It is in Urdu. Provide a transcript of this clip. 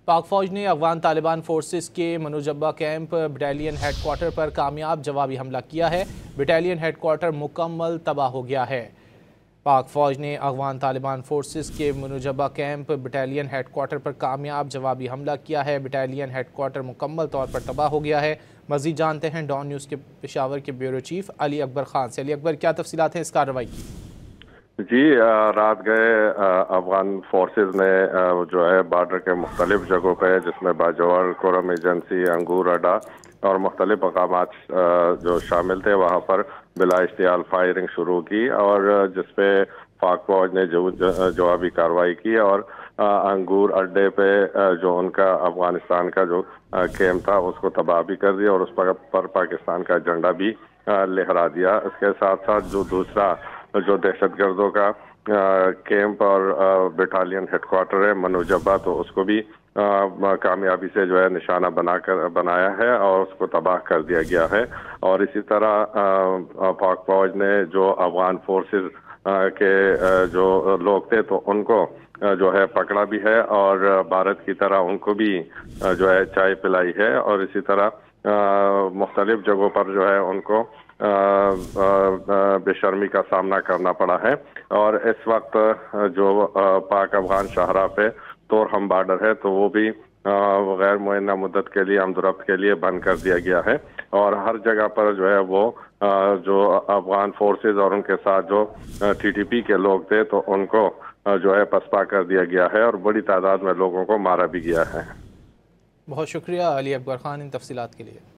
پاک فوج نے افغان طالبان فورسز کے منوجبہ کیمپ بٹالین ہیڈ کوارٹر پر کامیاب جوابی حملہ کیا ہے۔ بٹالین ہیڈ کوارٹر مکمل تباہ ہو گیا ہے۔ پاک فوج نے افغان طالبان فورسز کے منوجبہ کیمپ بٹالین ہیڈ کوارٹر پر کامیاب جوابی حملہ کیا ہے۔ بٹالین ہیڈ کوارٹر مکمل طور پر تباہ ہو گیا ہے۔ مزید جانتے ہیں ڈان نیوز کے پشاور کے بیورو چیف علی اکبر خان سے۔ علی اکبر، کیا تفصیلات ہیں اس کارروائی کی؟ جی، رات گئے افغان فورسز نے جو ہے بارڈر کے مختلف جگہوں پہ، جس میں باجوڑ، کورم ایجنسی، انگور اڈا اور مختلف مقامات جو شامل تھے، وہاں پر بلا اشتعال فائرنگ شروع کی، اور جس پہ پاک فوج نے جوابی کارروائی کی، اور انگور اڈے پہ جو ان کا افغانستان کا جو کیمپ تھا اس کو تباہ بھی کر دیا، اور اس پر پاکستان کا جھنڈا بھی لہرا دیا۔ اس کے ساتھ ساتھ جو دوسرا جو دہشت گردوں کا کیمپ اور بٹالین ہیڈ کوارٹر ہے منوجبہ، تو اس کو بھی کامیابی سے جو ہے نشانہ بنایا ہے اور اس کو تباہ کر دیا گیا ہے۔ اور اسی طرح پاک فوج نے جو افغان فورسز کے جو لوگ تھے تو ان کو جو ہے پکڑا بھی ہے، اور بھارت کی طرح ان کو بھی جو ہے چائے پلائی ہے، اور اسی طرح مختلف جگہوں پر جو ہے ان کو بے شرمی کا سامنا کرنا پڑا ہے۔ اور اس وقت جو پاک افغان شاہراہ پہ تورہم بارڈر ہے تو وہ بھی غیر معینہ مدت کے لیے آمد و رفت کے لیے بند کر دیا گیا ہے، اور ہر جگہ پر جو ہے وہ جو افغان فورسز اور ان کے ساتھ جو ٹی ٹی پی کے لوگ تھے تو ان کو جو ہے پسپا کر دیا گیا ہے، اور بڑی تعداد میں لوگوں کو مارا بھی گیا ہے۔ بہت شکریہ علی اکبر خان ان تفصیلات کے لیے۔